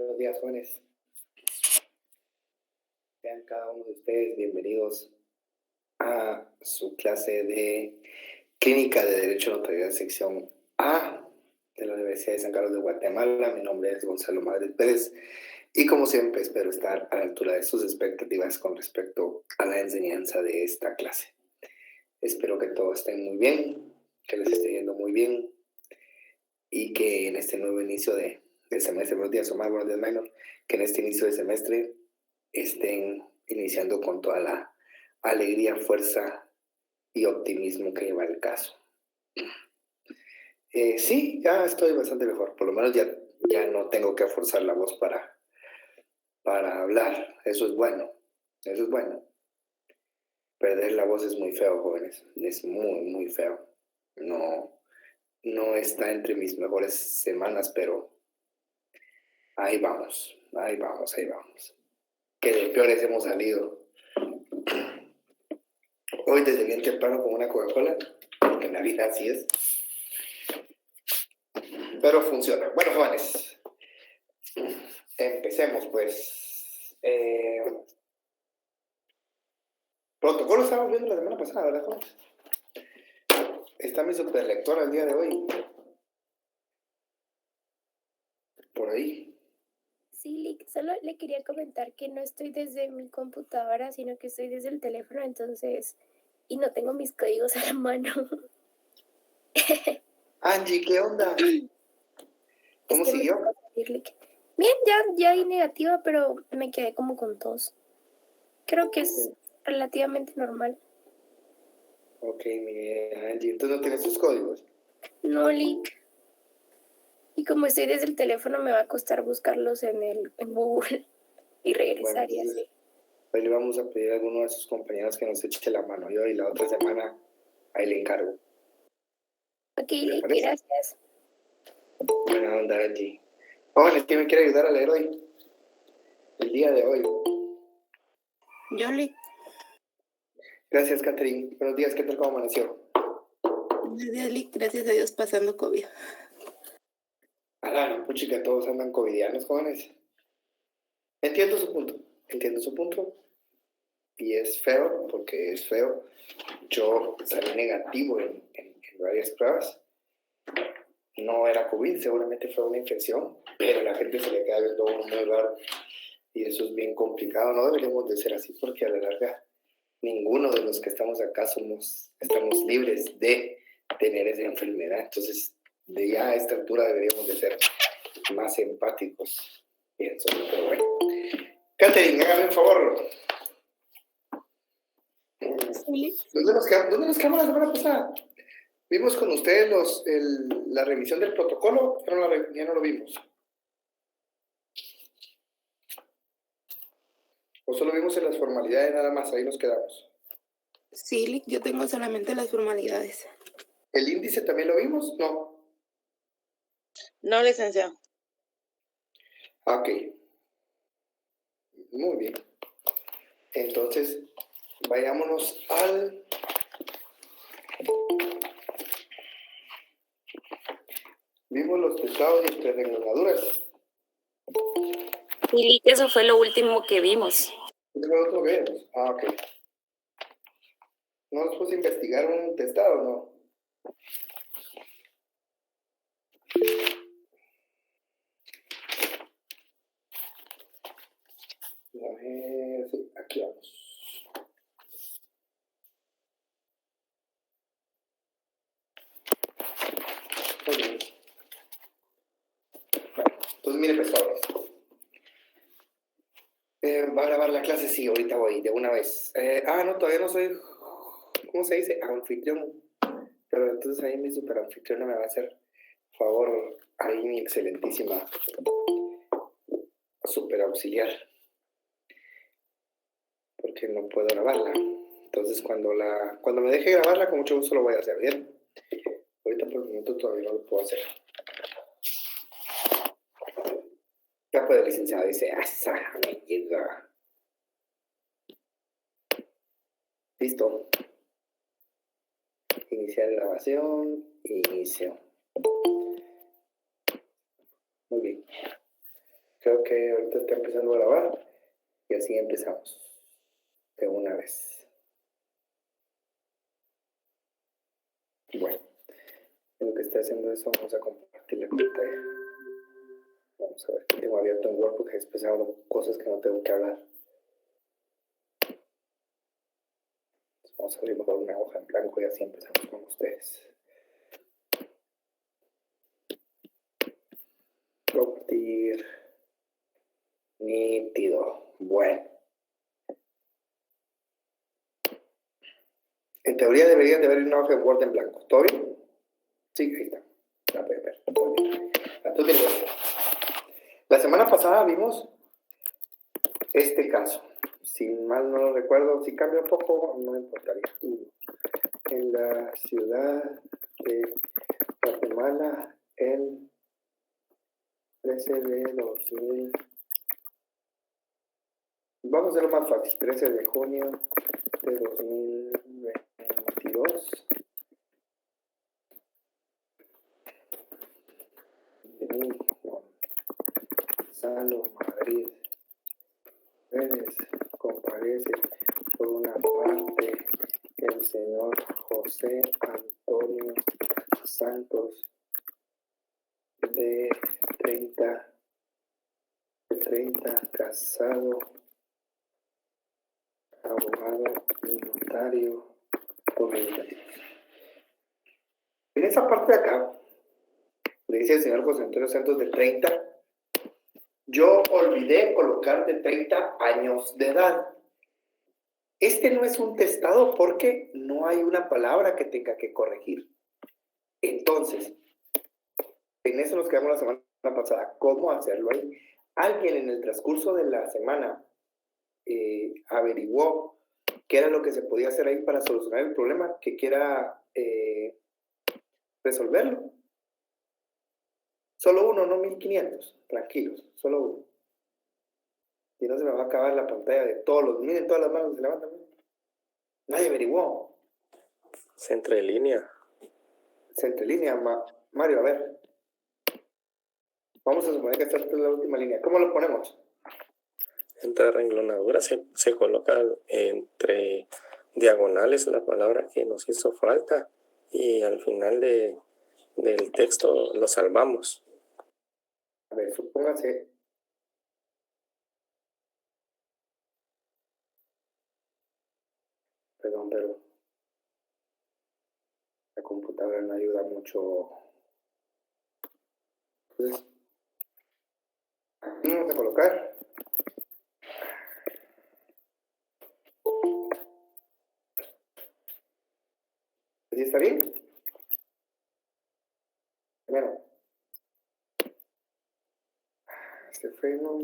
Buenos días, jóvenes. Sean cada uno de ustedes bienvenidos a su clase de Clínica de Derecho Notarial, sección A de la Universidad de San Carlos de Guatemala. Mi nombre es Gonzalo Madrid Pérez y como siempre espero estar a la altura de sus expectativas con respecto a la enseñanza de esta clase. Espero que todos estén muy bien, que les esté yendo muy bien y que en este nuevo inicio del semestre, buenos días Omar, buenos días Minor, que en este inicio de semestre estén iniciando con toda la alegría, fuerza y optimismo que lleva el caso. Sí, ya estoy bastante mejor, por lo menos ya no tengo que forzar la voz para hablar, eso es bueno, eso es bueno. Perder la voz es muy feo, jóvenes, es muy, muy feo. No está entre mis mejores semanas, pero ahí vamos, ahí vamos, ahí vamos. Que de peores hemos salido. Hoy desde bien temprano con una Coca-Cola, porque en la vida así es. Pero funciona. Bueno, jóvenes, empecemos pues. Protocolo estábamos viendo la semana pasada, ¿verdad, jóvenes? Está mi superlectora el día de hoy. Por ahí. Sí, solo le quería comentar que no estoy desde mi computadora, sino que estoy desde el teléfono, entonces, y no tengo mis códigos a la mano. Angie, ¿qué onda? ¿Cómo siguió? Bien, ya hay negativa, pero me quedé como con tos. Creo que es relativamente normal. Ok, Miguel, Angie, ¿entonces no tienes tus códigos? No, Lick. Y como estoy desde el teléfono, me va a costar buscarlos en Google y regresar y así. Hoy le vamos a pedir a alguno de sus compañeros que nos eche la mano. Yo y la otra semana ahí le encargo. Ok, Lick, gracias. Buena onda, Angie. Jóvenes, ¿quién me quiere ayudar a leer hoy? El día de hoy. Yo, Lick. Gracias, Catherine. Buenos días, ¿qué tal? ¿Cómo amaneció? Buenos días, Lick. Gracias a Dios pasando COVID. No, puchica, todos andan covidianos, jóvenes. Entiendo su punto. Y es feo, porque es feo. Yo salí negativo en varias pruebas. No era COVID, seguramente fue una infección, pero a la gente se le queda viendo muy raro. Y eso es bien complicado. No deberíamos de ser así, porque a la larga ninguno de los que estamos acá estamos libres de tener esa enfermedad. Entonces, de ya a esta altura deberíamos de ser más empáticos. Pienso, pero bueno. Catherine, hágame un favor. Sí. ¿Dónde nos quedamos la semana pasada? Vimos con ustedes la revisión del protocolo, pero ya no lo vimos. ¿O solo vimos en las formalidades nada más? Ahí nos quedamos. Sí, Lick, yo tengo solamente las formalidades. ¿El índice también lo vimos? No. No, licenciado. Ok. Muy bien. Entonces, vayámonos al... Vimos los testados y prereguladuras. Y eso fue lo último que vimos. ¿Eso fue lo último que vimos? Ok. ¿No nos puse a investigar un testado, no? Sí, aquí vamos. Muy bien. Bueno, entonces mire, pescadores. ¿Va a grabar la clase? Sí, ahorita voy, de una vez. No, todavía no soy, ¿cómo se dice? Anfitrión. Pero entonces ahí mi super anfitriona me va a hacer favor, ahí mi excelentísima super auxiliar. Porque no puedo grabarla. Entonces cuando me deje grabarla, con mucho gusto lo voy a hacer, ¿bien? Ahorita por el momento todavía no lo puedo hacer. Ya puede, licenciado, dice, me llega. Listo. Iniciar grabación. Inicio. Muy bien. Creo que ahorita está empezando a grabar y así empezamos de una vez. Bueno, en lo que está haciendo eso, vamos a compartir la pantalla. Vamos a ver, tengo abierto en Word porque después hago cosas que no tengo que hablar. Vamos a abrir mejor una hoja en blanco y así empezamos con ustedes. Compartir. Nítido. Bueno. En teoría deberían de haber una hoja de Word en blanco. ¿Todo bien? Sí, ahí está. La pueden ver. Todo bien. La semana pasada vimos este caso. Si mal no lo recuerdo, si cambia un poco, no me importaría. En la ciudad de Guatemala, el 13 de 2000. Vamos a hacerlo más fácil. 13 de junio de 2022. Gonzalo Madrid Pérez comparece por una parte el señor José Antonio Santos de 30, casado, abogado y notario comunitario. En esa parte de acá, le dice el señor José Antonio Santos de 30, yo olvidé colocar de 30 años de edad. Este no es un testado porque no hay una palabra que tenga que corregir. Entonces, en eso nos quedamos la semana pasada. ¿Cómo hacerlo ahí? Alguien en el transcurso de la semana averiguó qué era lo que se podía hacer ahí para solucionar el problema que quiera resolverlo. Solo uno, no 1500. Tranquilos, solo uno. Y no se me va a acabar la pantalla de todos los. Miren todas las manos que se levantan. Nadie averiguó. Centro de línea. Centro de línea, Mario, a ver. Vamos a suponer que esta es la última línea. ¿Cómo lo ponemos? Entre renglonaduras se coloca entre diagonales la palabra que nos hizo falta y al final del texto lo salvamos. A ver, supóngase. Perdón, pero la computadora no ayuda mucho. Entonces, aquí vamos a colocar. ¿Sí está bien? Primero. Se fue, no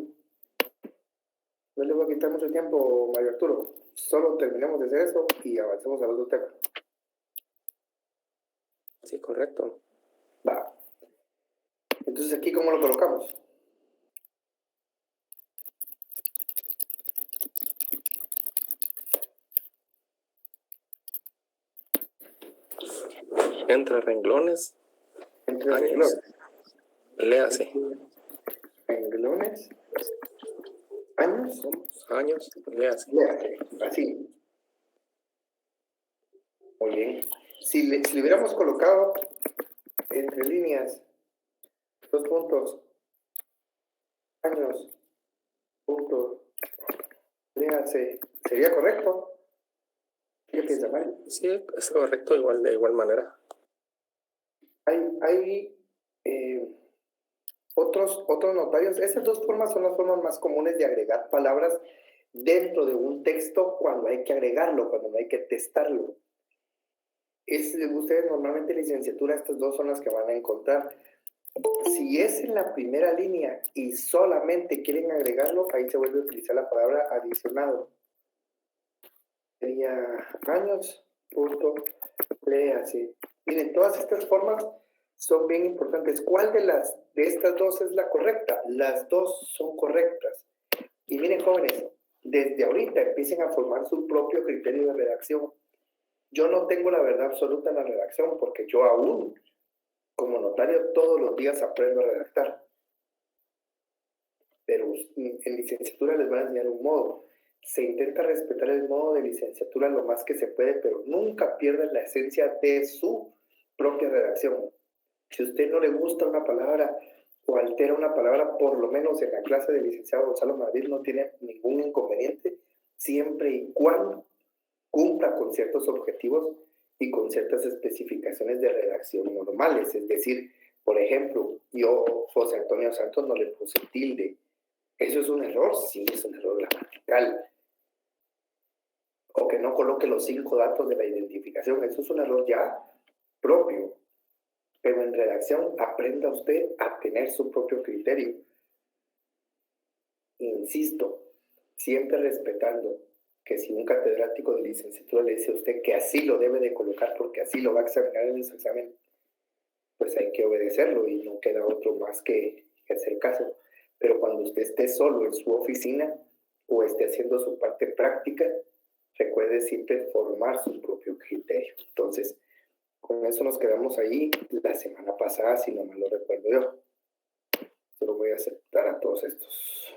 le voy a quitar mucho tiempo, Mario Arturo. Solo terminemos de hacer eso y avancemos al otro tema. Sí, correcto. Va. Entonces, ¿aquí cómo lo colocamos? Entre renglones, Entre años. renglones. Léase. Renglones. Años. Años, léase. Léase. Así. Muy bien. Si le hubiéramos colocado entre líneas, 2 puntos, años, punto, léase, ¿sería correcto? ¿Qué piensa, Mario? Sí, es correcto, de igual manera. Hay otros notarios. Estas dos formas son las formas más comunes de agregar palabras dentro de un texto cuando hay que agregarlo, cuando no hay que testarlo. Ustedes normalmente en licenciatura, estas dos son las que van a encontrar. Si es en la primera línea y solamente quieren agregarlo, ahí se vuelve a utilizar la palabra adicionado. Sería años, punto, léase. Miren, todas estas formas son bien importantes. ¿Cuál de estas dos es la correcta? Las dos son correctas. Y miren, jóvenes, desde ahorita empiecen a formar su propio criterio de redacción. Yo no tengo la verdad absoluta en la redacción porque yo aún, como notario, todos los días aprendo a redactar. pero en licenciatura les van a enseñar un modo. Se intenta respetar el modo de licenciatura lo más que se puede, pero nunca pierdan la esencia de su propia redacción. Si a usted no le gusta una palabra o altera una palabra, por lo menos en la clase del licenciado Gonzalo Madrid no tiene ningún inconveniente, siempre y cuando cumpla con ciertos objetivos y con ciertas especificaciones de redacción normales. Es decir, por ejemplo, yo, José Antonio Santos, no le puse tilde. ¿Eso es un error? Sí, es un error gramatical. O que no coloque los 5 datos de la identificación. Eso es un error ya propio. Pero en redacción aprenda usted a tener su propio criterio. Insisto, siempre respetando que si un catedrático de licenciatura le dice a usted que así lo debe de colocar porque así lo va a examinar en su examen, pues hay que obedecerlo y no queda otro más que hacer caso. Pero cuando usted esté solo en su oficina o esté haciendo su parte práctica, recuerde siempre formar su propio criterio. Entonces, con eso nos quedamos ahí la semana pasada, si no mal lo recuerdo yo. Solo voy a aceptar a todos estos.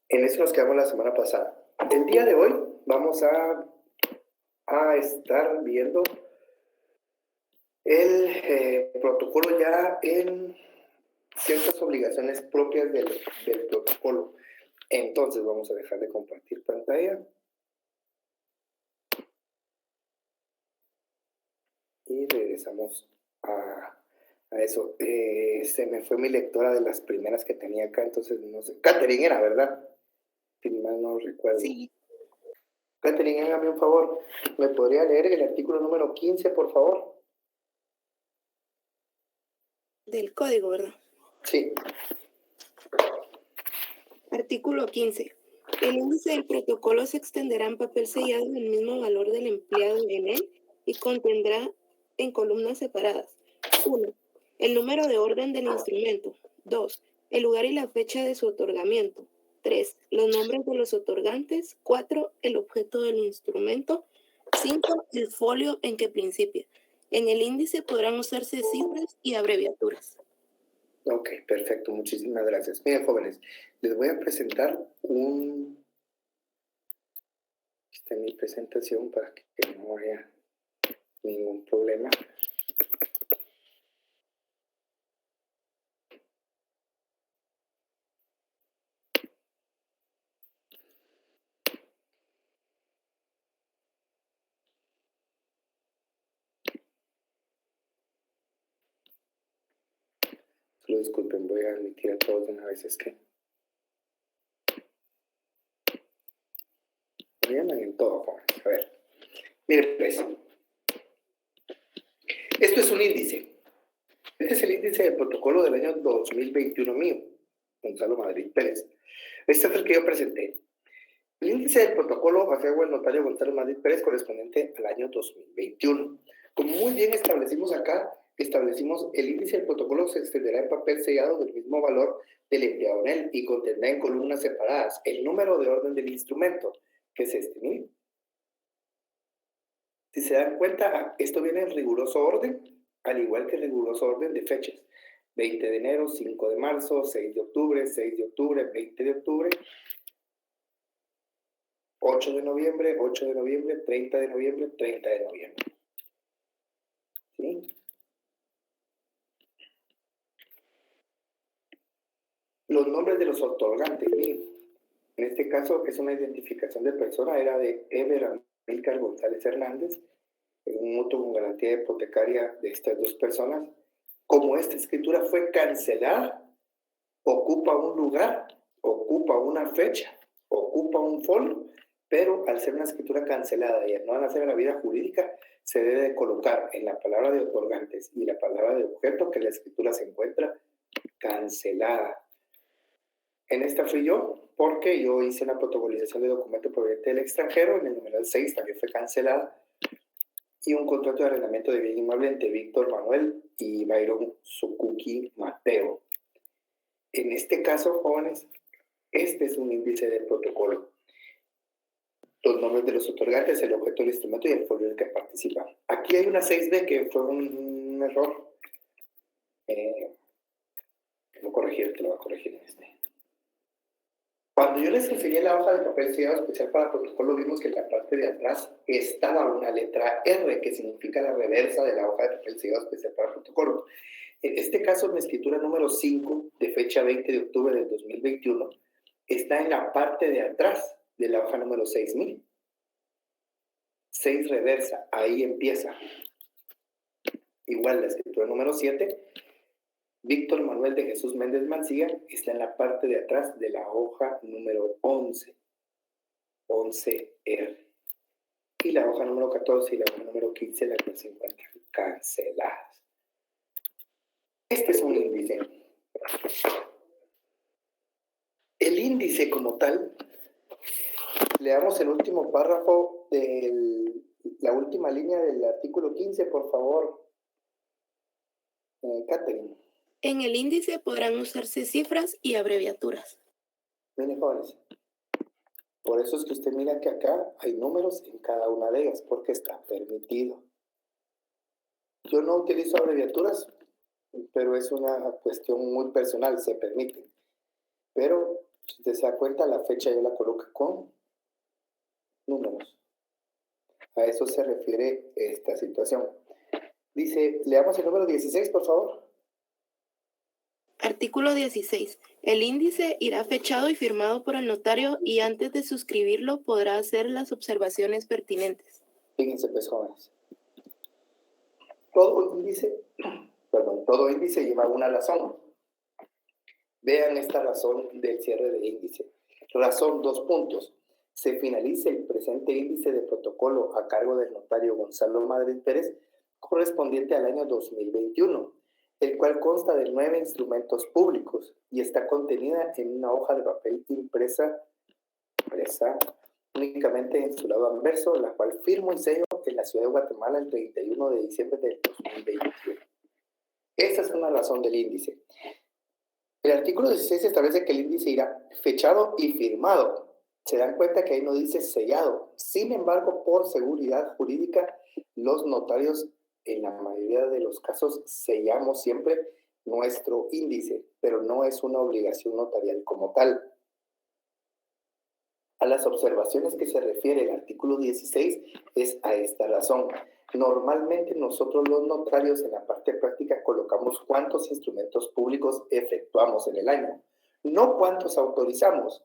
En eso nos quedamos la semana pasada. El día de hoy vamos a estar viendo el protocolo ya en ciertas obligaciones propias del protocolo. Entonces vamos a dejar de compartir pantalla. Y regresamos a eso. Se me fue mi lectora de las primeras que tenía acá, entonces no sé. Catherine era, ¿verdad? Si mal no recuerdo. Sí. Catherine, hágame un favor. ¿Me podría leer el artículo número 15, por favor? Del código, ¿verdad? Sí. Artículo 15. El índice del protocolo se extenderá en papel sellado del mismo valor del empleado en él y contendrá en columnas separadas. 1. El número de orden del instrumento. 2. El lugar y la fecha de su otorgamiento. 3. Los nombres de los otorgantes. 4. El objeto del instrumento. 5. El folio en que principia. En el índice podrán usarse cifras y abreviaturas. Ok, perfecto. Muchísimas gracias. Miren, jóvenes, les voy a presentar Esta es mi presentación para que no haya ningún problema. Solo disculpen, voy a admitir a todos de una vez, es que me llaman en todo, jóvenes. A ver, miren pues, esto es un índice. Este es el índice del protocolo del año 2021 mío, Gonzalo Madrid Pérez. Este es el que yo presenté. El índice del protocolo a cargo del notario Gonzalo Madrid Pérez correspondiente al año 2021. Como muy bien establecimos acá, el índice del protocolo se extenderá en papel sellado del mismo valor del empleado en él y contendrá en columnas separadas el número de orden del instrumento, que es este, ¿no? Si se dan cuenta, esto viene en riguroso orden, al igual que riguroso orden de fechas. 20 de enero, 5 de marzo, 6 de octubre, 6 de octubre, 20 de octubre, 8 de noviembre, 8 de noviembre, 30 de noviembre, 30 de noviembre. ¿Sí? Los nombres de los otorgantes, miren. En este caso es una identificación de persona, era de Ever Amílcar González Hernández, un mutuo con garantía hipotecaria de estas dos personas. Como esta escritura fue cancelada, ocupa un lugar, ocupa una fecha, ocupa un folio, pero al ser una escritura cancelada y al no nacer en la vida jurídica, se debe de colocar en la palabra de otorgantes y la palabra de objeto que la escritura se encuentra cancelada. En esta fui yo, porque yo hice la protocolización de documento proveniente del extranjero, en el numeral 6 también fue cancelada, y un contrato de arrendamiento de bien inmueble entre Víctor Manuel y Byron Sukuki Mateo. En este caso, jóvenes, este es un índice del protocolo. Los nombres de los otorgantes, el objeto del instrumento y el folio del que participa. Aquí hay una 6B que fue un error. Lo voy a corregir en este. Cuando yo les enseñé la hoja de papel sellado especial para protocolo, vimos que en la parte de atrás estaba una letra R, que significa la reversa de la hoja de papel sellado especial para protocolo. En este caso, mi escritura número 5, de fecha 20 de octubre del 2021, está en la parte de atrás de la hoja número 6000. 6 reversa, ahí empieza. Igual la escritura número 7, Víctor Manuel de Jesús Méndez Mancilla, está en la parte de atrás de la hoja número 11, 11R. Y la hoja número 14 y la hoja número 15 las que se encuentran canceladas. Este es un índice. El índice como tal, leamos el último párrafo de la última línea del artículo 15, por favor. Catherine. En el índice podrán usarse cifras y abreviaturas. Miren, jóvenes, por eso es que usted mira que acá hay números en cada una de ellas, porque está permitido. Yo no utilizo abreviaturas, pero es una cuestión muy personal, se permite. Pero, si usted se da cuenta, la fecha yo la coloco con números. A eso se refiere esta situación. Dice, leamos el número 16, por favor. Artículo 16. El índice irá fechado y firmado por el notario y antes de suscribirlo podrá hacer las observaciones pertinentes. Fíjense, pues, jóvenes. Todo índice lleva una razón. Vean esta razón del cierre del índice. Razón, 2 puntos. Se finaliza el presente índice de protocolo a cargo del notario Gonzalo Madrid Pérez, correspondiente al año 2021, el cual consta de 9 instrumentos públicos y está contenida en una hoja de papel impresa únicamente en su lado anverso, la cual firmo y sello en la ciudad de Guatemala el 31 de diciembre del 2021. Esta es una razón del índice. El artículo 16 establece que el índice irá fechado y firmado. Se dan cuenta que ahí no dice sellado. Sin embargo, por seguridad jurídica, los notarios en la mayoría de los casos sellamos siempre nuestro índice, pero no es una obligación notarial como tal. A las observaciones que se refiere el artículo 16 es a esta razón. Normalmente nosotros los notarios en la parte práctica colocamos cuántos instrumentos públicos efectuamos en el año, no cuántos autorizamos,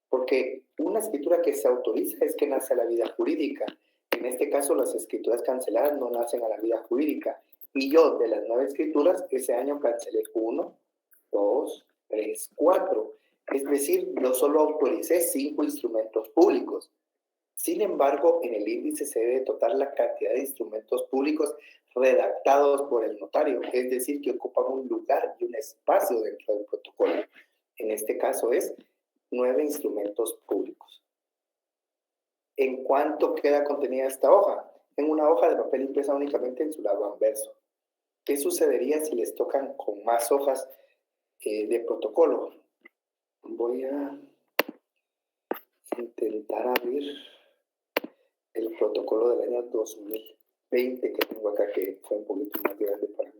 porque una escritura que se autoriza es que nace a la vida jurídica. En este caso, las escrituras canceladas no nacen a la vida jurídica. Y yo, de las 9 escrituras, ese año cancelé 1, 2, 3, 4. Es decir, yo solo autoricé 5 instrumentos públicos. Sin embargo, en el índice se debe total la cantidad de instrumentos públicos redactados por el notario, es decir, que ocupan un lugar y un espacio dentro del protocolo. En este caso es 9 instrumentos públicos. ¿En cuánto queda contenida esta hoja? En una hoja de papel impresa únicamente en su lado anverso. ¿Qué sucedería si les tocan con más hojas de protocolo? Voy a intentar abrir el protocolo del año 2020 que tengo acá, que fue un poquito más grande para mí.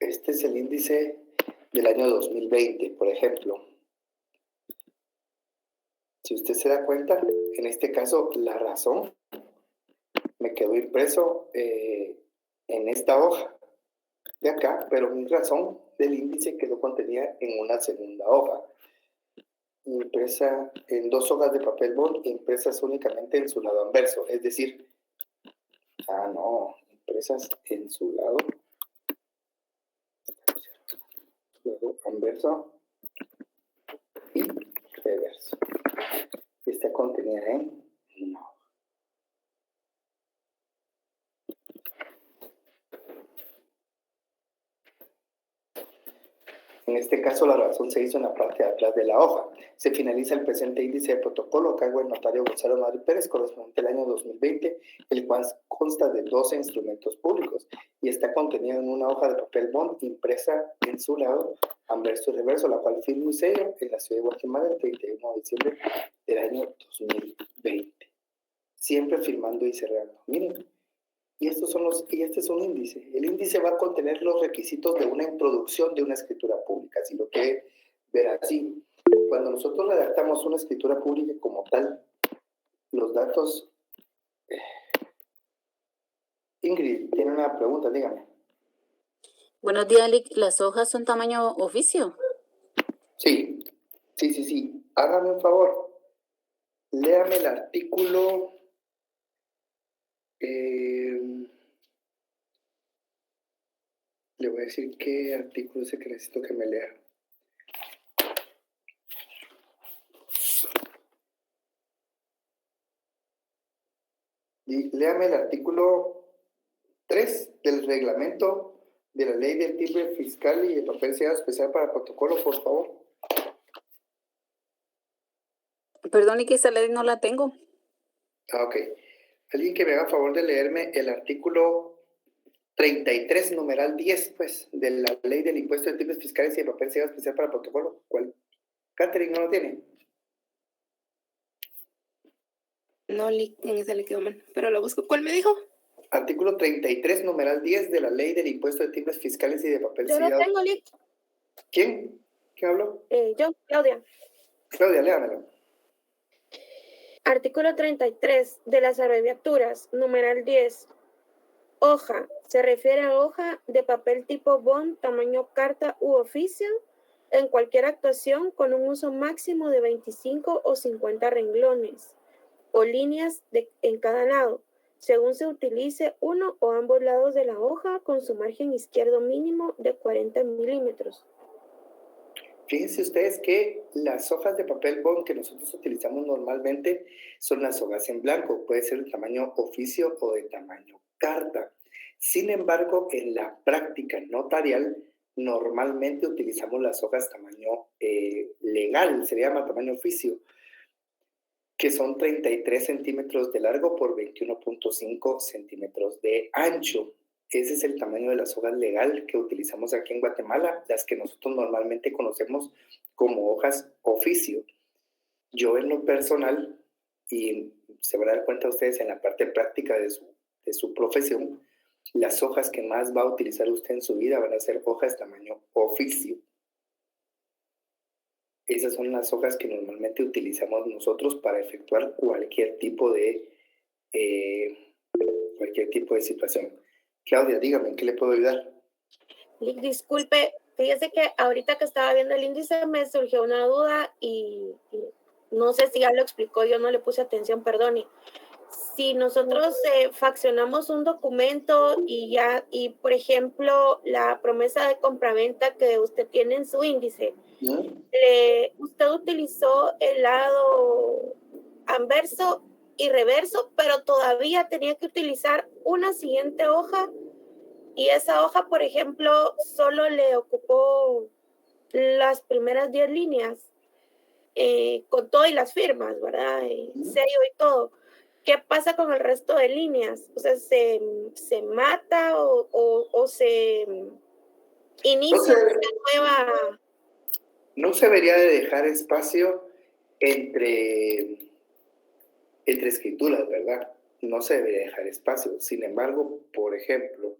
Este es el índice del año 2020, por ejemplo. Si usted se da cuenta, en este caso la razón me quedó impreso en esta hoja de acá, pero mi razón del índice quedó contenida en una segunda hoja, impresa en 2 hojas de papel bond, impresas únicamente en su lado anverso, es decir, impresas en su lado anverso y reverso. Está contenida en una hoja. En este caso, la razón se hizo en la parte de atrás de la hoja. Se finaliza el presente índice de protocolo a cargo del notario Gonzalo Madrid Pérez, correspondiente al año 2020, el cual consta de 12 instrumentos públicos y está contenido en una hoja de papel bond impresa en su lado, anverso y reverso, la cual firmo y sello en la ciudad de Guatemala el 31 de diciembre del año 2020. Siempre firmando y cerrando. Miren. Y este es un índice. El índice va a contener los requisitos de una introducción de una escritura pública. Si lo quiere ver así, cuando nosotros redactamos una escritura pública como tal, los datos... Ingrid, tiene una pregunta, dígame. Buenos días, Lick. ¿Las hojas son tamaño oficio? Sí. Hágame un favor. Léame el artículo... le voy a decir qué artículo es el que necesito que me lea. Y léame el artículo 3 del reglamento de la ley del timbre fiscal y el papel sellado especial para protocolo, por favor. Perdón, y que esa ley no la tengo. Ok. Alguien que me haga favor de leerme el artículo 33, numeral 10, pues, de la ley del impuesto de timbres fiscales y el papel sellado especial para protocolo. ¿Cuál? Catherine, ¿no lo tiene? No, en esa le quedó mal, pero lo busco. ¿Cuál me dijo? Artículo 33, numeral 10 de la ley del impuesto de timbres fiscales y de papel Yo sellado. lo tengo, Lick. ¿Quién? ¿Quién habló? Yo, Claudia. Claudia, léamelo. Artículo 33 de las abreviaturas, numeral 10. Hoja. Se refiere a hoja de papel tipo bond, tamaño carta u oficio, en cualquier actuación con un uso máximo de 25 o 50 renglones o líneas en cada lado, según se utilice uno o ambos lados de la hoja con su margen izquierdo mínimo de 40 milímetros. Fíjense ustedes que las hojas de papel bond que nosotros utilizamos normalmente son las hojas en blanco. Puede ser de tamaño oficio o de tamaño carta. Sin embargo, en la práctica notarial, normalmente utilizamos las hojas tamaño legal, se llama tamaño oficio, que son 33 centímetros de largo por 21.5 centímetros de ancho. Ese es el tamaño de las hojas legal que utilizamos aquí en Guatemala, las que nosotros normalmente conocemos como hojas oficio. Yo en lo personal, y se van a dar cuenta ustedes en la parte práctica de su profesión, las hojas que más va a utilizar usted en su vida van a ser hojas tamaño oficio. Esas son las hojas que normalmente utilizamos nosotros para efectuar cualquier tipo de situación. Claudia, dígame, ¿en qué le puedo ayudar? Lick, disculpe, fíjese que ahorita que estaba viendo el índice me surgió una duda y no sé si ya lo explicó, yo no le puse atención, perdone. Si nosotros faccionamos un documento y por ejemplo la promesa de compraventa que usted tiene en su índice, usted utilizó el lado anverso y reverso, pero todavía tenía que utilizar una siguiente hoja y esa hoja, por ejemplo, solo le ocupó las primeras 10 líneas con todo y las firmas, ¿verdad? Sello y todo. ¿Qué pasa con el resto de líneas? O sea, ¿se mata o se inicia una nueva? No se debería de dejar espacio entre escrituras, ¿verdad? No se debería dejar espacio. Sin embargo, por ejemplo,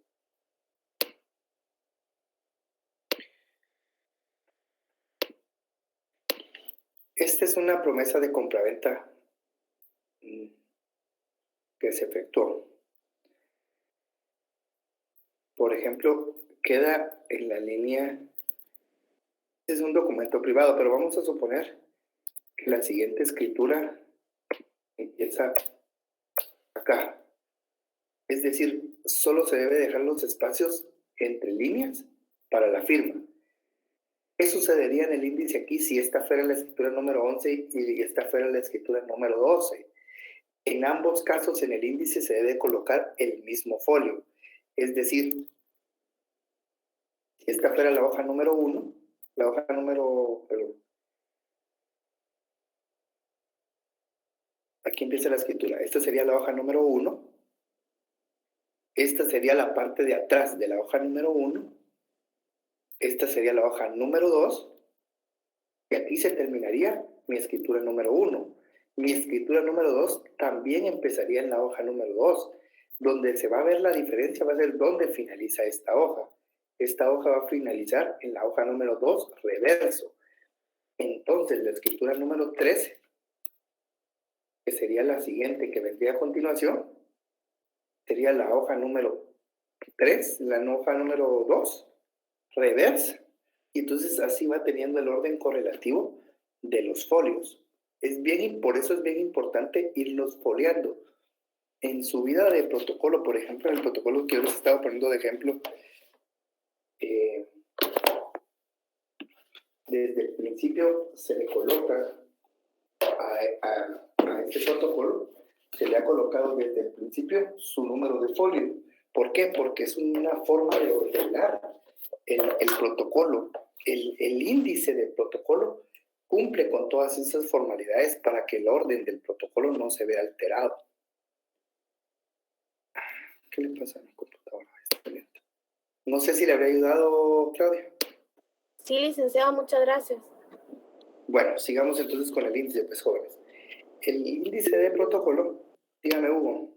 esta es una promesa de compraventa que se efectuó. Por ejemplo, queda en la línea, es un documento privado, pero vamos a suponer que la siguiente escritura empieza acá. Es decir, solo se debe dejar los espacios entre líneas para la firma. ¿Qué sucedería en el índice aquí si esta fuera la escritura número 11 y esta fuera la escritura número 12? En ambos casos, en el índice se debe colocar el mismo folio. Es decir, si esta fuera la hoja número 1, La hoja número... Aquí empieza la escritura. Esta sería la hoja número 1. Esta sería la parte de atrás de la hoja número 1. Esta sería la hoja número 2. Y aquí se terminaría mi escritura número 1. Mi escritura número 2 también empezaría en la hoja número 2. Donde se va a ver la diferencia va a ser dónde finaliza esta hoja. Esta hoja va a finalizar en la hoja número 2, reverso. Entonces, la escritura número 13, que sería la siguiente que vendría a continuación, sería la hoja número 3, la hoja número 2, reversa. Y entonces así va teniendo el orden correlativo de los folios. Por eso es bien importante irlos foliando. En su vida de protocolo, por ejemplo, en el protocolo que yo les estaba poniendo de ejemplo, desde el principio se le coloca a este protocolo, se le ha colocado desde el principio su número de folio. ¿Por qué? Porque es una forma de ordenar el protocolo. El índice del protocolo cumple con todas esas formalidades para que el orden del protocolo no se vea alterado. ¿Qué le pasa a mi computadora? No sé si le habrá ayudado, Claudia. Sí, licenciado, muchas gracias. Bueno, sigamos entonces con el índice, pues, jóvenes. El índice de protocolo, dígame, Hugo.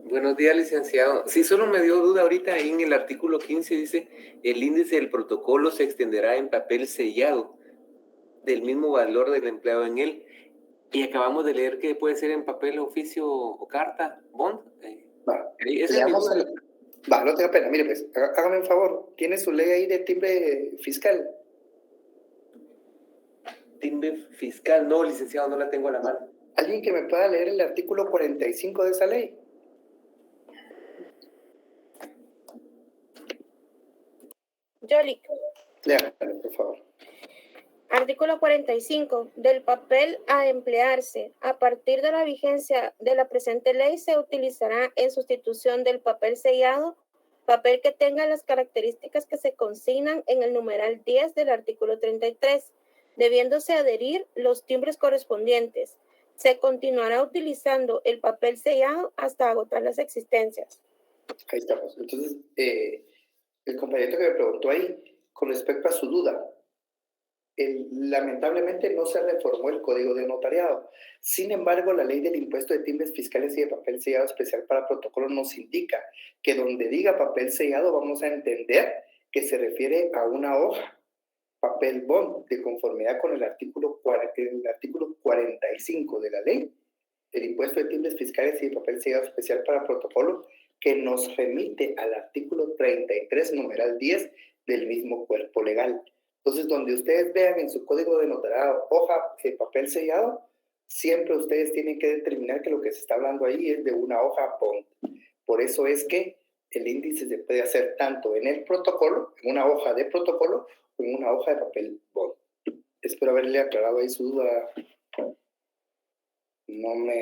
Buenos días, licenciado. Sí, solo me dio duda ahorita ahí en el artículo 15 dice, el índice del protocolo se extenderá en papel sellado del mismo valor del empleado en él. Y acabamos de leer que puede ser en papel, oficio o carta, bond. No tenga pena. Mire, pues, hágame un favor. ¿Tiene su ley ahí de timbre fiscal? Timbre fiscal, no, licenciado, no la tengo a la mano. ¿Alguien que me pueda leer el artículo 45 de esa ley? Yoli. Léame, por favor. Artículo 45. Del papel a emplearse. A partir de la vigencia de la presente ley se utilizará en sustitución del papel sellado, papel que tenga las características que se consignan en el numeral 10 del artículo 33, debiéndose adherir los timbres correspondientes. Se continuará utilizando el papel sellado hasta agotar las existencias. Ahí estamos. Entonces, el compañero que me preguntó ahí, con respecto a su duda, lamentablemente no se reformó el Código de Notariado. Sin embargo, la ley del impuesto de timbres fiscales y de papel sellado especial para protocolo nos indica que donde diga papel sellado vamos a entender que se refiere a una hoja, papel bond, de conformidad con el artículo 45 de la ley del impuesto de timbres fiscales y de papel sellado especial para protocolo, que nos remite al artículo 33, numeral 10 del mismo cuerpo legal. Entonces, donde ustedes vean en su código de notariado hoja de papel sellado, siempre ustedes tienen que determinar que lo que se está hablando ahí es de una hoja bond. Por eso es que el índice se puede hacer tanto en el protocolo, en una hoja de protocolo, o en una hoja de papel bond. Espero haberle aclarado ahí su duda.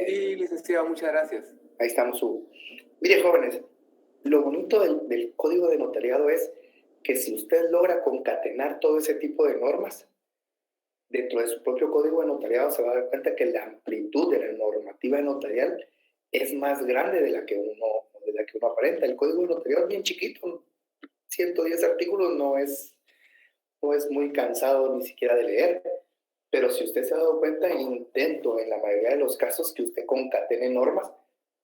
Sí, licenciado, muchas gracias. Ahí estamos, Hugo. Mire, jóvenes, lo bonito del código de notariado es que si usted logra concatenar todo ese tipo de normas dentro de su propio código de notariado, se va a dar cuenta que la amplitud de la normativa notarial es más grande de la que uno aparenta. El código de notariado es bien chiquito, 110 artículos, no es muy cansado ni siquiera de leer, pero si usted se ha dado cuenta, intento en la mayoría de los casos que usted concatene normas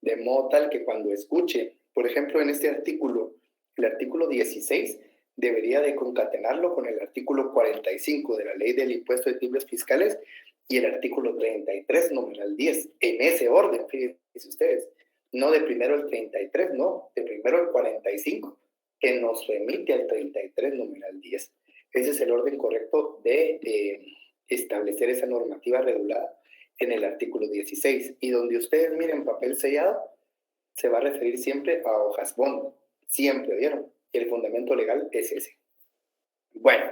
de modo tal que cuando escuche, por ejemplo, en este artículo, el artículo 16, debería de concatenarlo con el artículo 45 de la ley del impuesto de timbres fiscales y el artículo 33, numeral 10, en ese orden, fíjense ustedes, no de primero el 33, no, de primero el 45, que nos remite al 33, numeral 10. Ese es el orden correcto de establecer esa normativa regulada en el artículo 16, y donde ustedes miren papel sellado, se va a referir siempre a hojas bond, siempre, ¿vieron? Y el fundamento legal es ese. Bueno,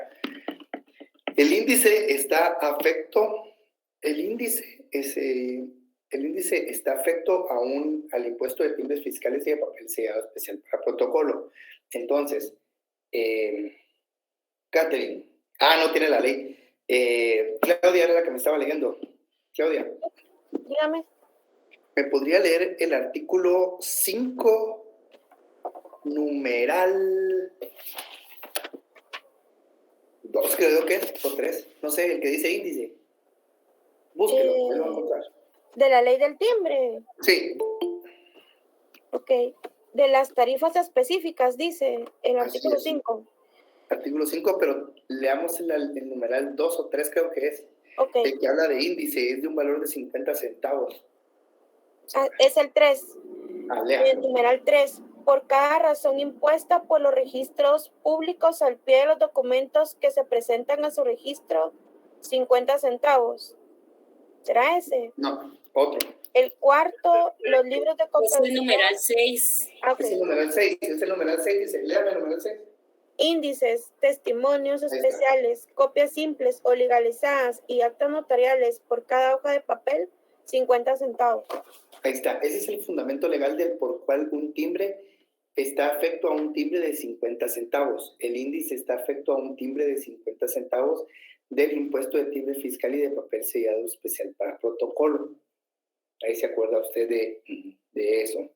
el índice está afecto al impuesto de timbres fiscales y de papel sellado especial para protocolo. Entonces, Catherine. No tiene la ley. Claudia era la que me estaba leyendo. Claudia, Dígame. ¿me podría leer el artículo 5, numeral 2, creo que es, o 3? No sé, el que dice índice. Búsquelo, él lo va a encontrar. De la ley del timbre. Sí. Ok. De las tarifas específicas, dice el Así artículo es. 5. Artículo 5, pero leamos el numeral 2 o 3, creo que es. Ok. El que habla de índice es de un valor de 50 centavos. Es el 3. Léalo. El numeral 3. Por cada razón impuesta por los registros públicos al pie de los documentos que se presentan a su registro, 50 centavos. ¿Será ese? No, otro. El cuarto, los libros de Es cooperación. el numeral 6. Ok. Es el numeral 6. Es el numeral 6. Dice, léame el numeral 6. Índices, testimonios Ahí está. especiales, copias simples o legalizadas y actas notariales por cada hoja de papel, 50 centavos. Ahí está. Ese es el fundamento legal del por cual un timbre está afecto a un timbre de 50 centavos. El índice está afecto a un timbre de 50 centavos del impuesto de timbre fiscal y de papel sellado especial para protocolo. Ahí se acuerda usted de eso.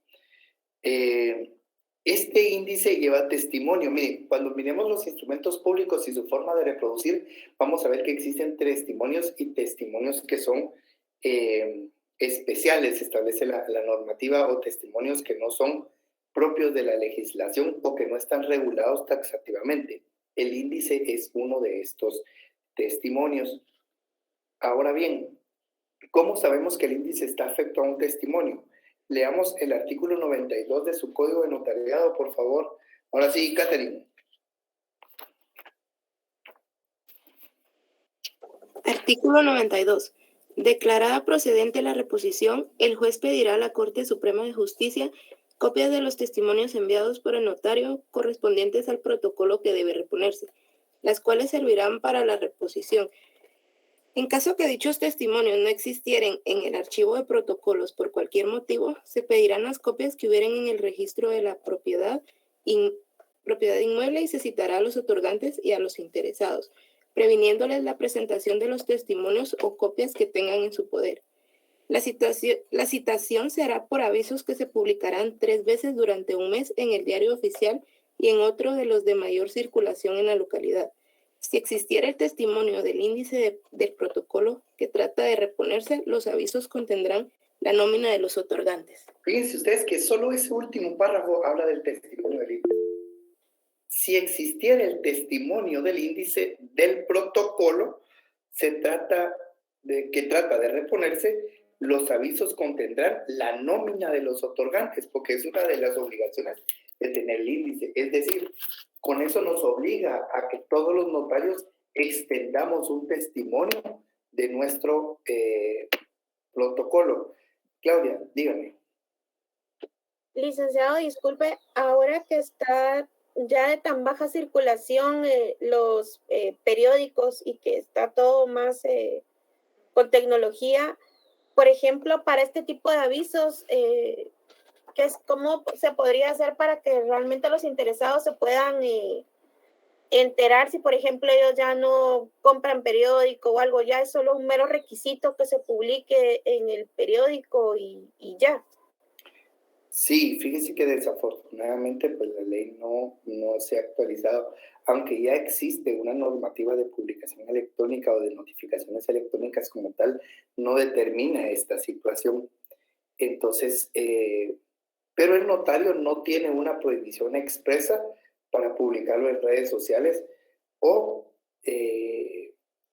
Este índice lleva testimonio. Mire, cuando miremos los instrumentos públicos y su forma de reproducir, vamos a ver que existen testimonios y testimonios que son especiales, establece la normativa, o testimonios que no son propios de la legislación o que no están regulados taxativamente. El índice es uno de estos testimonios. Ahora bien, ¿cómo sabemos que el índice está afecto a un testimonio? Leamos el artículo 92 de su Código de Notariado, por favor. Ahora sí, Catherine. Artículo 92. Declarada procedente la reposición, el juez pedirá a la Corte Suprema de Justicia copias de los testimonios enviados por el notario correspondientes al protocolo que debe reponerse, las cuales servirán para la reposición. En caso que dichos testimonios no existieran en el archivo de protocolos por cualquier motivo, se pedirán las copias que hubieran en el registro de la propiedad inmueble y se citará a los otorgantes y a los interesados, previniéndoles la presentación de los testimonios o copias que tengan en su poder. La citación se hará por avisos que se publicarán 3 veces durante un mes en el diario oficial y en otro de los de mayor circulación en la localidad. Si existiera el testimonio del índice del protocolo que trata de reponerse, los avisos contendrán la nómina de los otorgantes. Fíjense ustedes que solo ese último párrafo habla del testimonio del índice. Si existiera el testimonio del índice del protocolo, trata de reponerse, los avisos contendrán la nómina de los otorgantes, porque es una de las obligaciones de tener el índice. Es decir, con eso nos obliga a que todos los notarios extendamos un testimonio de nuestro protocolo. Claudia, dígame. Licenciado, disculpe, ahora que está ya de tan baja circulación los periódicos y que está todo más con tecnología, por ejemplo, para este tipo de avisos, ¿cómo se podría hacer para que realmente los interesados se puedan enterar si, por ejemplo, ellos ya no compran periódico o algo? Ya es solo un mero requisito que se publique en el periódico y ya. Sí, fíjese que desafortunadamente pues la ley no se ha actualizado, aunque ya existe una normativa de publicación electrónica o de notificaciones electrónicas como tal, no determina esta situación. Entonces, pero el notario no tiene una prohibición expresa para publicarlo en redes sociales o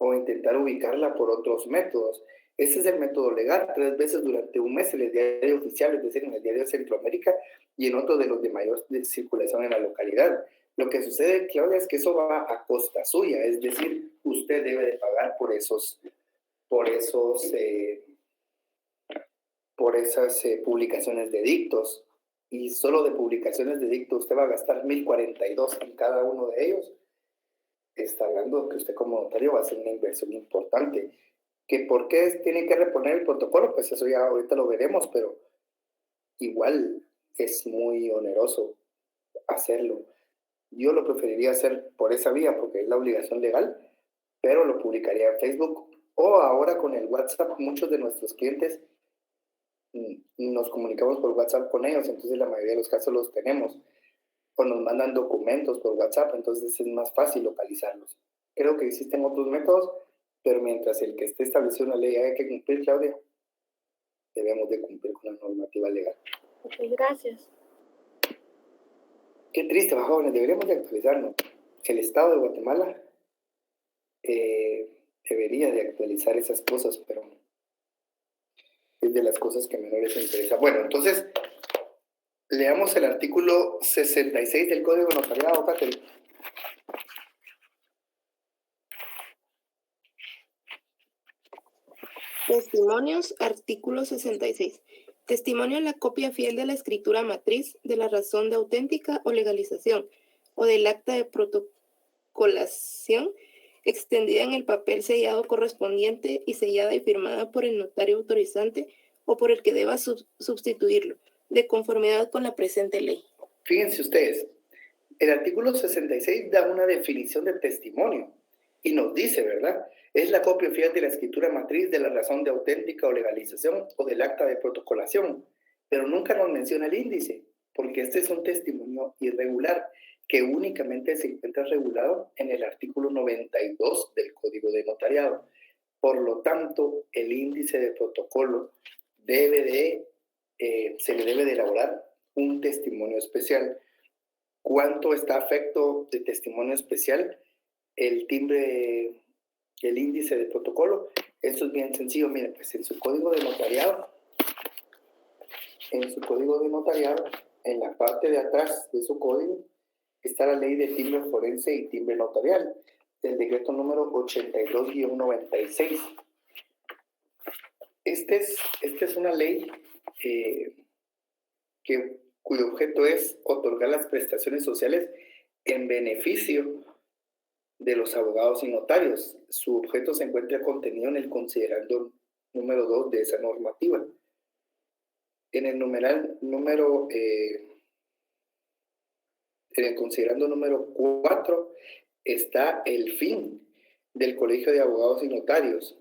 intentar ubicarla por otros métodos. Ese es el método legal, 3 veces durante un mes en el diario oficial, es decir, en el diario de Centroamérica y en otro de los de mayor circulación en la localidad. Lo que sucede, Claudia, es que eso va a costa suya, es decir, usted debe de pagar por esas publicaciones de edictos, y solo de publicaciones de edictos usted va a gastar 1,042 en cada uno de ellos. Está hablando que usted como notario va a hacer una inversión importante. ¿Que por qué tiene que reponer el protocolo? Pues eso ya ahorita lo veremos, pero igual es muy oneroso hacerlo. Yo lo preferiría hacer por esa vía porque es la obligación legal, pero lo publicaría en Facebook o ahora con el WhatsApp. Muchos de nuestros clientes nos comunicamos por WhatsApp con ellos, entonces la mayoría de los casos los tenemos. O nos mandan documentos por WhatsApp, entonces es más fácil localizarlos. Creo que existen otros métodos, pero mientras el que esté establecido en la ley haya que cumplir, Claudia, debemos de cumplir con la normativa legal. Ok, gracias. Qué triste, jóvenes, deberíamos de actualizarnos. El Estado de Guatemala debería de actualizar esas cosas, pero es de las cosas que menos les interesa. Bueno, entonces, leamos el artículo 66 del Código Notariado, Catherine. Testimonios, artículo 66. Testimonio en la copia fiel de la escritura matriz, de la razón de auténtica o legalización, o del acta de protocolación, extendida en el papel sellado correspondiente y sellada y firmada por el notario autorizante o por el que deba sustituirlo, de conformidad con la presente ley. Fíjense ustedes, el artículo 66 da una definición de testimonio y nos dice, ¿verdad? Es la copia fiel de la escritura matriz, de la razón de auténtica o legalización o del acta de protocolación, pero nunca nos menciona el índice, porque este es un testimonio irregular que únicamente se encuentra regulado en el artículo 92 del Código de Notariado. Por lo tanto, el índice de protocolo se le debe de elaborar un testimonio especial. ¿Cuánto está a efecto de testimonio especial? El índice de protocolo. Esto es bien sencillo. Miren, pues en su código de notariado, en la parte de atrás de su código, está la ley de timbre forense y timbre notarial, del decreto número 82-96. Esta es una ley cuyo objeto es otorgar las prestaciones sociales en beneficio de los abogados y notarios. Su objeto se encuentra contenido en el considerando número 2 de esa normativa. En el considerando número 4 está el fin del Colegio de Abogados y Notarios.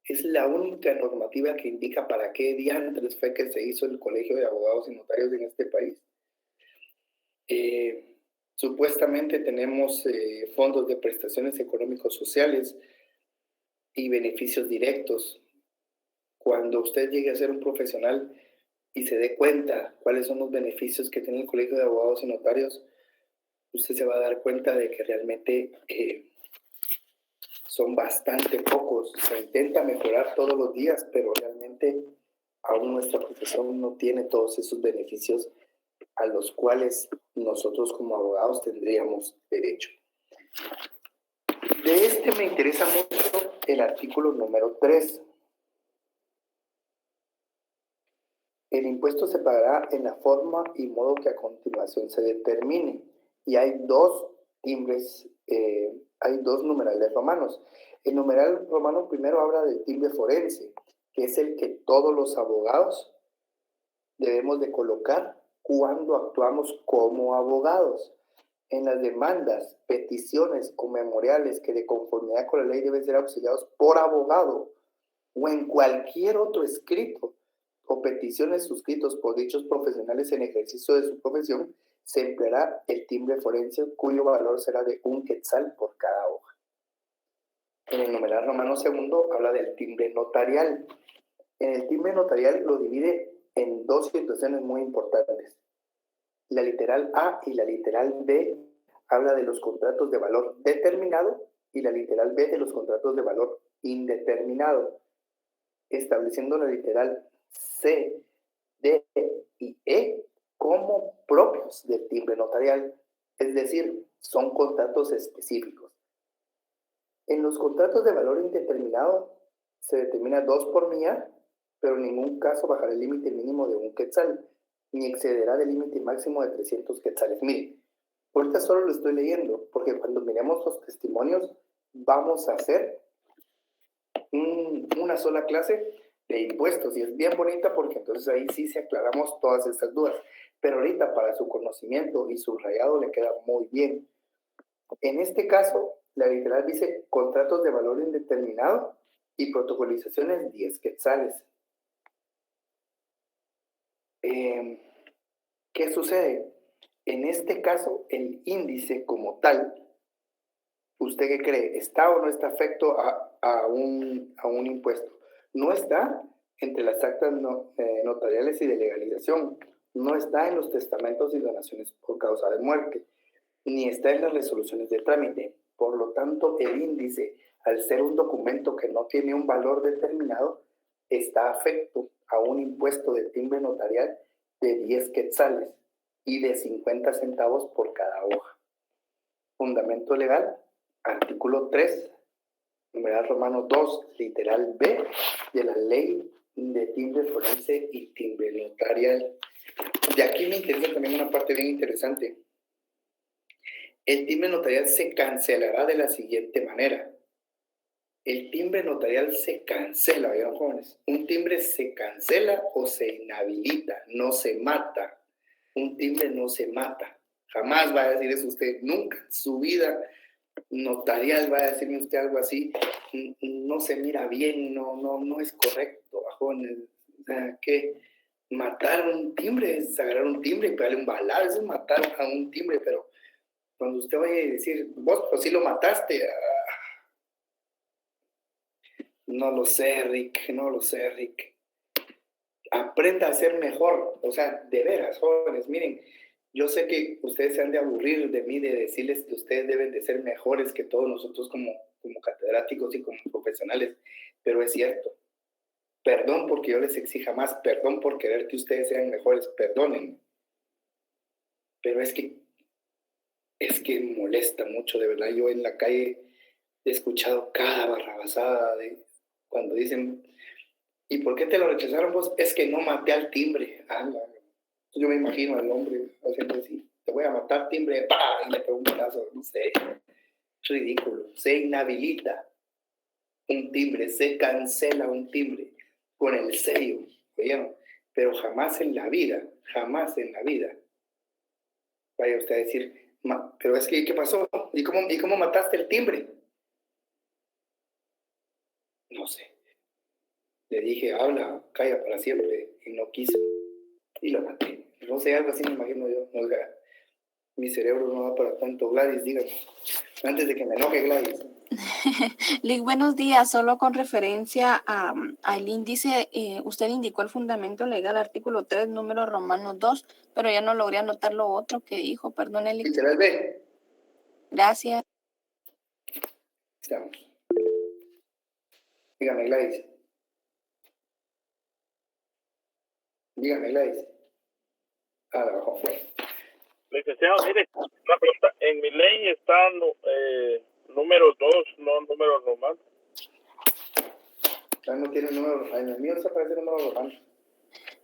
Es la única normativa que indica para qué diantres fue que se hizo el Colegio de Abogados y Notarios en este país. Supuestamente tenemos fondos de prestaciones económicos sociales y beneficios directos. Cuando usted llegue a ser un profesional y se dé cuenta cuáles son los beneficios que tiene el Colegio de Abogados y Notarios, usted se va a dar cuenta de que realmente son bastante pocos. Se intenta mejorar todos los días, pero realmente aún nuestra profesión no tiene todos esos beneficios a los cuales nosotros como abogados tendríamos derecho. De este me interesa mucho el artículo número 3. El impuesto se pagará en la forma y modo que a continuación se determine. Y hay dos timbres, hay dos numerales romanos. El numeral romano primero habla del timbre forense, que es el que todos los abogados debemos de colocar cuando actuamos como abogados. En las demandas, peticiones o memoriales que de conformidad con la ley deben ser auxiliados por abogado o en cualquier otro escrito o peticiones suscritos por dichos profesionales en ejercicio de su profesión, se empleará el timbre forense, cuyo valor será de 1 quetzal por cada hoja. En el numeral romano segundo habla del timbre notarial. En el timbre notarial lo divide en dos situaciones muy importantes. La literal A y la literal B habla de los contratos de valor determinado y la literal B de los contratos de valor indeterminado, estableciendo la literal C, D y E como propios del timbre notarial, es decir, son contratos específicos. En los contratos de valor indeterminado se determina 2 por milla, pero en ningún caso bajará el límite mínimo de 1 quetzal, ni excederá del límite máximo de 300 quetzales. Miren, ahorita solo lo estoy leyendo, porque cuando miremos los testimonios vamos a hacer una sola clase de impuestos, y es bien bonita porque entonces ahí sí se aclaramos todas estas dudas. pero ahorita para su conocimiento y subrayado le queda muy bien. En este caso, la literal dice contratos de valor indeterminado y protocolizaciones 10 quetzales. ¿Qué sucede? En este caso, el índice como tal, ¿usted qué cree? ¿Está o no está afecto a un impuesto? No está entre las actas notariales y de legalización, no está en los testamentos y donaciones por causa de muerte, ni está en las resoluciones de trámite. Por lo tanto, el índice, al ser un documento que no tiene un valor determinado, está afecto a un impuesto de timbre notarial de 10 quetzales y de 50 centavos por cada hoja. Fundamento legal, artículo 3, numeral romano 2, literal B, de la ley de timbre forense y timbre notarial. De aquí me interesa también una parte bien interesante. El timbre notarial se cancelará de la siguiente manera. El timbre notarial se cancela, ¿vieron, jóvenes? Un timbre se cancela o se inhabilita, no se mata. Un timbre no se mata. Jamás va a decir eso usted, nunca en su vida notarial va a decirme usted algo así. No se mira bien, no es correcto, jóvenes. O sea, que matar un timbre es agarrar un timbre y pegarle un balazo, eso es matar a un timbre, pero cuando usted vaya a decir, vos pues sí lo mataste, no lo sé, Rick, no lo sé, Rick. Aprenda a ser mejor, o sea, de veras, jóvenes, miren, yo sé que ustedes se han de aburrir de mí, de decirles que ustedes deben de ser mejores que todos nosotros como catedráticos y como profesionales, pero es cierto. Perdón porque yo les exija más, perdón por querer que ustedes sean mejores, perdonen. Pero es que molesta mucho, de verdad. Yo en la calle he escuchado cada barrabasada de cuando dicen, ¿y por qué te lo rechazaron vos? Es que no maté al timbre. Yo me imagino al hombre haciendo así, te voy a matar, timbre, ¡pah! Y le pego un balazo, no sé. Es ridículo. Se inhabilita un timbre, se cancela un timbre con el sello, ¿oyeron? Pero jamás en la vida vaya usted a decir, pero es que, ¿qué pasó? ¿Y cómo mataste el timbre? No sé. Le dije, habla, calla para siempre, y no quiso. Y lo maté. No sé, algo así me imagino yo. No, mi cerebro no va para tanto. Gladys, dígame. Antes de que me enoje, Gladys. Lick, buenos días. Solo con referencia al índice, usted indicó el fundamento legal, artículo 3, número romano 2, pero ya no logré anotar lo otro que dijo. Perdone, Lick. Literal B. Gracias. Estamos. Dígame, Gladys. Dígame, Gladys. Abajo fue. Licenciado, mire, una pregunta. En mi ley está número 2, no número romano. No tiene número. En el mío se aparece el número romano.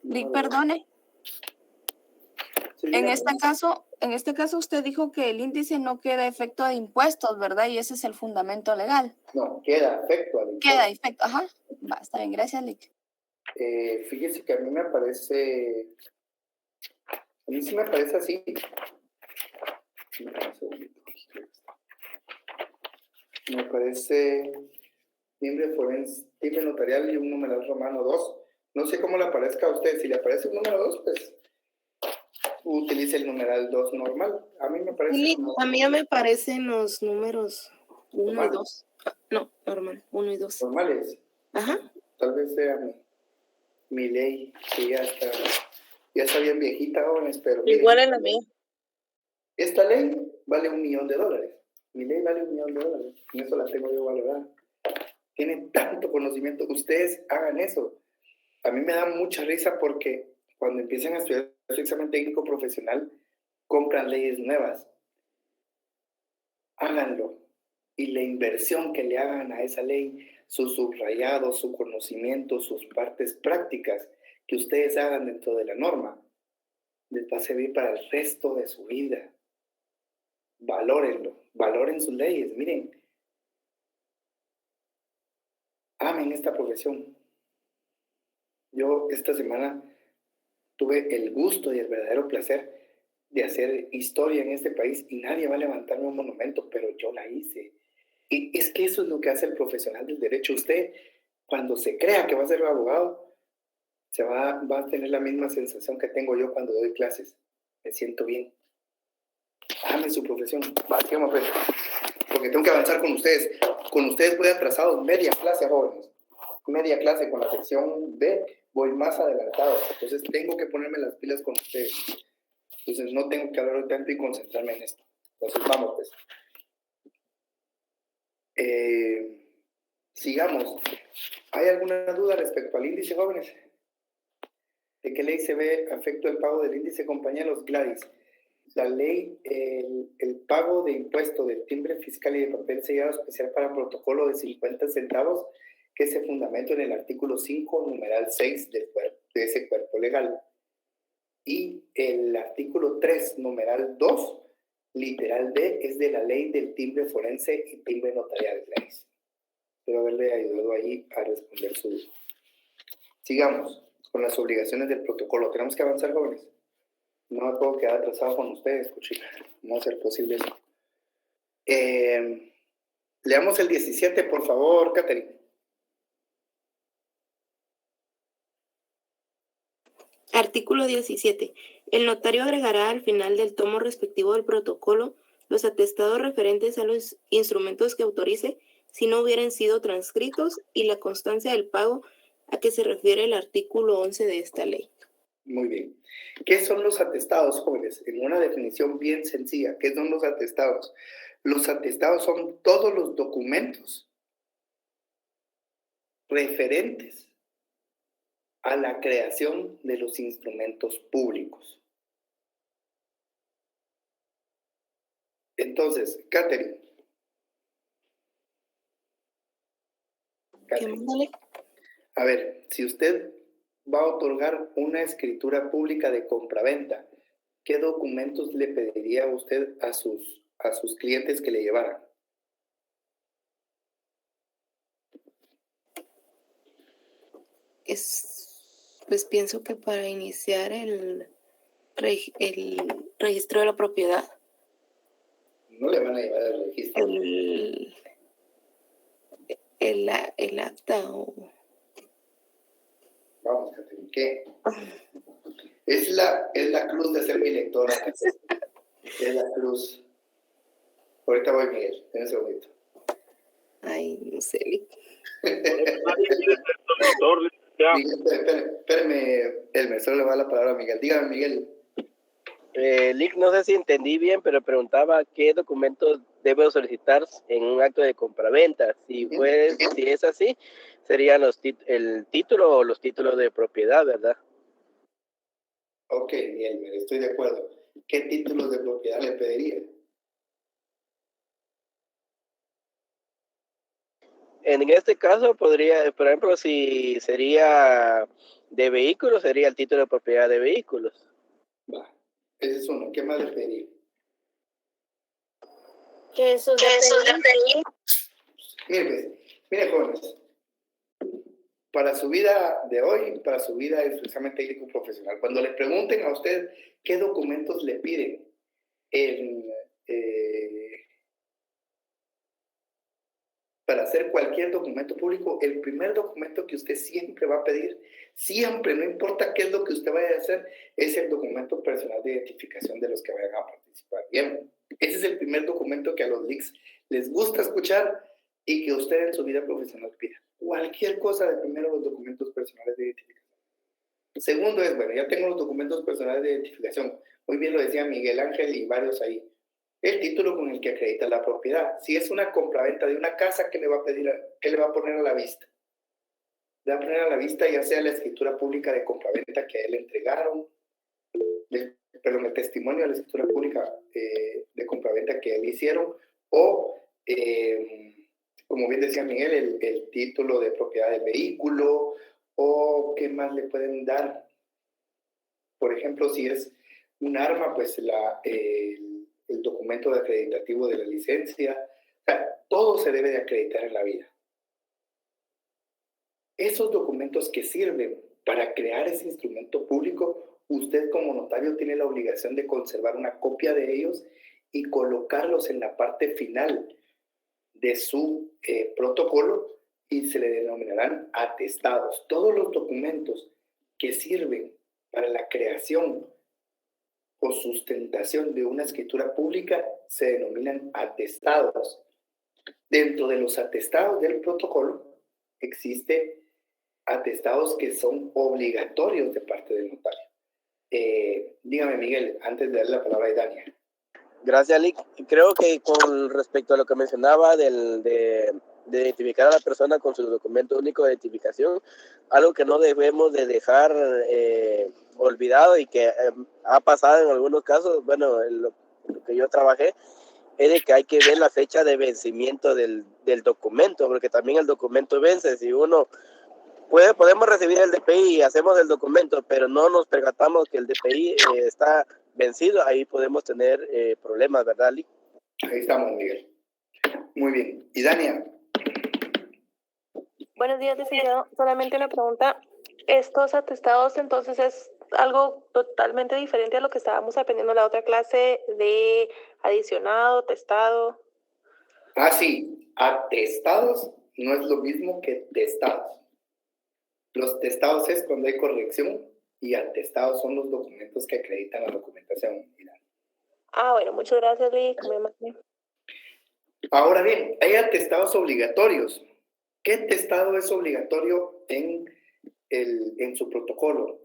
Lick, perdone. Sí, En este caso usted dijo que el índice no queda efecto de impuestos, ¿verdad? Y ese es el fundamento legal. No, queda efecto al impuesto. Queda efecto, ajá. Va, está bien, gracias, Lick. Fíjese que a mí me aparece... A mí sí me aparece así. Me aparece timbre forense, timbre notarial y un numeral romano 2. No sé cómo le aparezca a usted. Si le aparece un número 2, pues utilice el numeral 2 normal. A mí me parece... Lick, a mí me aparecen los números 1 y 2. No, normal, 1 y 2. Normales. Ajá. Tal vez sea mi ley, que ya está bien viejita, jóvenes, pero... Igual en la mía. Esta ley vale $1 millón. Mi ley vale $1 millón. En eso la tengo yo valorada. Tienen tanto conocimiento. Ustedes hagan eso. A mí me da mucha risa porque cuando empiezan a estudiar su examen técnico profesional, compran leyes nuevas. Háganlo. Y la inversión que le hagan a esa ley, su subrayado, su conocimiento, sus partes prácticas que ustedes hagan dentro de la norma, les va a servir para el resto de su vida. Valórenlo, valoren sus leyes, miren. Amen esta profesión. Yo esta semana tuve el gusto y el verdadero placer de hacer historia en este país y nadie va a levantarme un monumento, pero yo la hice. Y es que eso es lo que hace el profesional del derecho. Usted, cuando se crea que va a ser abogado, va a tener la misma sensación que tengo yo cuando doy clases. Me siento bien. Ame su profesión. Vamos, pues, porque tengo que avanzar con ustedes. Con ustedes voy atrasado media clase, jóvenes. Media clase con la sección B, voy más adelantado. Entonces tengo que ponerme las pilas con ustedes. Entonces no tengo que hablar tanto y concentrarme en esto. Entonces vamos, pues. Sigamos. ¿Hay alguna duda respecto al índice, jóvenes? ¿De qué ley se ve afecto el pago del índice, compañeros? Gladys. La ley, el pago de impuesto de timbre fiscal y de papel sellado especial para protocolo de 50 centavos, que se fundamenta en el artículo 5, numeral 6 de ese cuerpo legal. Y el artículo 3, numeral 2, literal D, es de la ley del timbre forense y timbre notarial, Gladys. Espero haberle ayudado ahí a responder su duda. Sigamos con las obligaciones del protocolo. Tenemos que avanzar, jóvenes. No me puedo quedar atrasado con ustedes, cuchilla. No va a ser posible eso. Leamos el 17, por favor, Catherine. Artículo 17. El notario agregará al final del tomo respectivo del protocolo los atestados referentes a los instrumentos que autorice si no hubieran sido transcritos y la constancia del pago a que se refiere el artículo 11 de esta ley. Muy bien. ¿Qué son los atestados, jóvenes? En una definición bien sencilla, ¿qué son los atestados? Los atestados son todos los documentos referentes a la creación de los instrumentos públicos. Entonces, Catherine. A ver, si usted va a otorgar una escritura pública de compraventa, ¿qué documentos le pediría usted a sus clientes que le llevaran? Pues pienso que para iniciar el registro de la propiedad. No le van a llevar el registro. El acta o... Vamos, Catherine, ¿qué? Es la cruz de ser mi lectora. Es la cruz. Ahorita voy, Miguel, en ese momento. Ay, no sé. Miguel, espérame, Elmer, solo le va la palabra a Miguel. Dígame, Miguel. Lick, no sé si entendí bien, pero preguntaba qué documentos debo solicitar en un acto de compraventa. Si es así, serían el título o los títulos de propiedad, ¿verdad? Ok, Miguel, estoy de acuerdo. ¿Qué títulos de propiedad le pediría? En este caso podría, por ejemplo, si sería de vehículos, sería el título de propiedad de vehículos. Va, ese es uno. ¿Qué más le pediría? Que eso depende. Mire, jóvenes, para su vida de hoy, para su vida de su examen técnico profesional, cuando le pregunten a usted qué documentos le piden para hacer cualquier documento público, el primer documento que usted siempre va a pedir, siempre, no importa qué es lo que usted vaya a hacer, es el documento personal de identificación de los que vayan a participar. Bien, ese es el primer documento que a los LICs les gusta escuchar y que usted en su vida profesional pida. Cualquier cosa, de primero los documentos personales de identificación. Segundo es, bueno, ya tengo los documentos personales de identificación. Muy bien lo decía Miguel Ángel y varios ahí. El título con el que acredita la propiedad. Si es una compraventa de una casa, ¿qué le va a pedir? ¿Qué le va a poner a la vista? Le va a poner a la vista ya sea la escritura pública de compraventa que a él le entregaron, el testimonio de la escritura pública de compraventa que a él le hicieron, o, como bien decía Miguel, el título de propiedad del vehículo, o qué más le pueden dar. Por ejemplo, si es un arma, pues el documento de acreditativo de la licencia. O sea, todo se debe de acreditar en la vida. Esos documentos que sirven para crear ese instrumento público, usted como notario tiene la obligación de conservar una copia de ellos y colocarlos en la parte final de su protocolo y se le denominarán atestados. Todos los documentos que sirven para la creación o sustentación de una escritura pública se denominan atestados. Dentro de los atestados del protocolo existen atestados que son obligatorios de parte del notario. Dígame, Miguel, antes de darle la palabra a Dania. Gracias, Lick. Creo que con respecto a lo que mencionaba de identificar a la persona con su documento único de identificación, algo que no debemos de dejar olvidado y que ha pasado en algunos casos, bueno, en lo que yo trabajé, es de que hay que ver la fecha de vencimiento del documento, porque también el documento vence. Si uno podemos recibir el DPI y hacemos el documento, pero no nos percatamos que el DPI está vencido, ahí podemos tener problemas, ¿verdad, Lick? Ahí estamos, Miguel. Muy bien. ¿Y Dania? Buenos días, licenciado. Solamente una pregunta. ¿Estos atestados entonces es algo totalmente diferente a lo que estábamos aprendiendo en la otra clase de adicionado, testado? Ah, sí. Atestados no es lo mismo que testados. Los testados es cuando hay corrección y atestados son los documentos que acreditan la documentación. Ah, bueno, muchas gracias, Lick. Ahora bien, hay atestados obligatorios. ¿Qué atestado es obligatorio en su protocolo?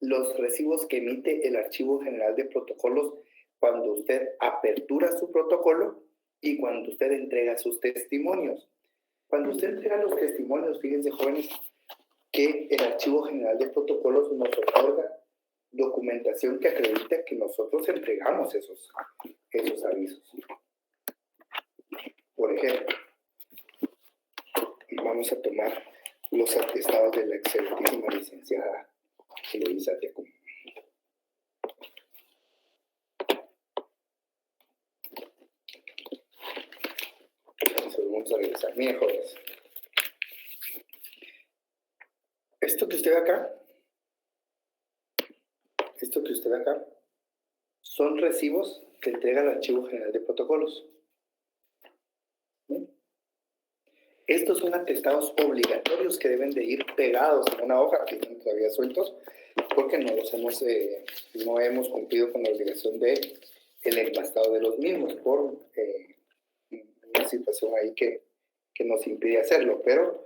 Los recibos que emite el Archivo General de Protocolos cuando usted apertura su protocolo y cuando usted entrega sus testimonios. Cuando usted entrega los testimonios, fíjense, jóvenes, que el Archivo General de Protocolos nos otorga documentación que acredita que nosotros entregamos esos avisos. Por ejemplo, vamos a tomar los atestados de la excelentísima licenciada Eloisa Tecum. Entonces vamos a regresar. Miren, jóvenes. Esto que usted ve acá, son recibos que entrega el Archivo General de Protocolos. ¿Sí? Estos son atestados obligatorios que deben de ir pegados en una hoja, que están todavía sueltos, porque no hemos cumplido con la obligación de el empastado de los mismos por una situación ahí que nos impide hacerlo, pero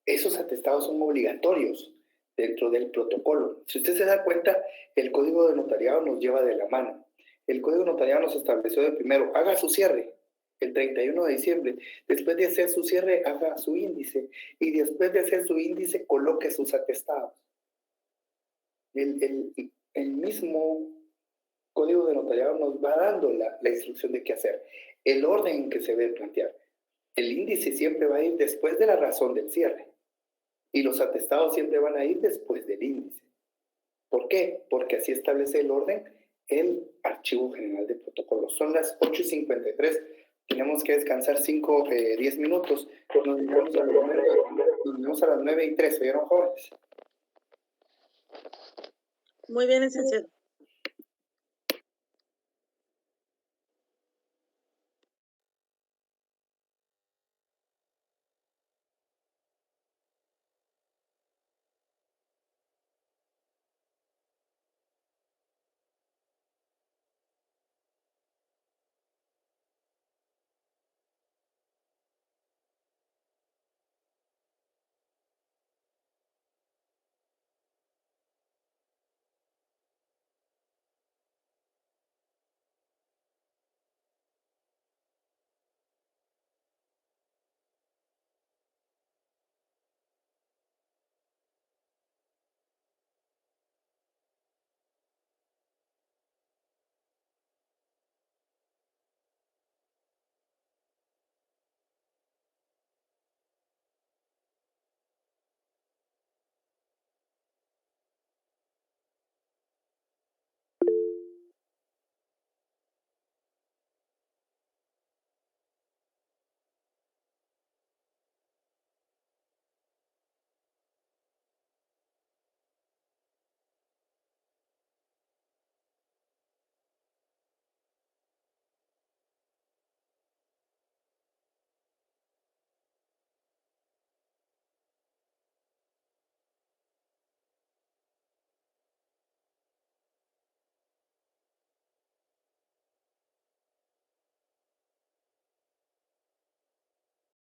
esos atestados son obligatorios dentro del protocolo. Si usted se da cuenta, el Código de Notariado nos lleva de la mano. El Código de Notariado nos estableció de primero, haga su cierre el 31 de diciembre. Después de hacer su cierre, haga su índice. Y después de hacer su índice, coloque sus atestados. El mismo Código de Notariado nos va dando la instrucción de qué hacer. El orden en que se debe plantear. El índice siempre va a ir después de la razón del cierre. Y los atestados siempre van a ir después del índice. ¿Por qué? Porque así establece el orden el Archivo General de Protocolos. Son las 8:53. Tenemos que descansar 10 minutos. Nos vemos a las 9:03. ¿Oyeron, jóvenes? Muy bien, licenciado.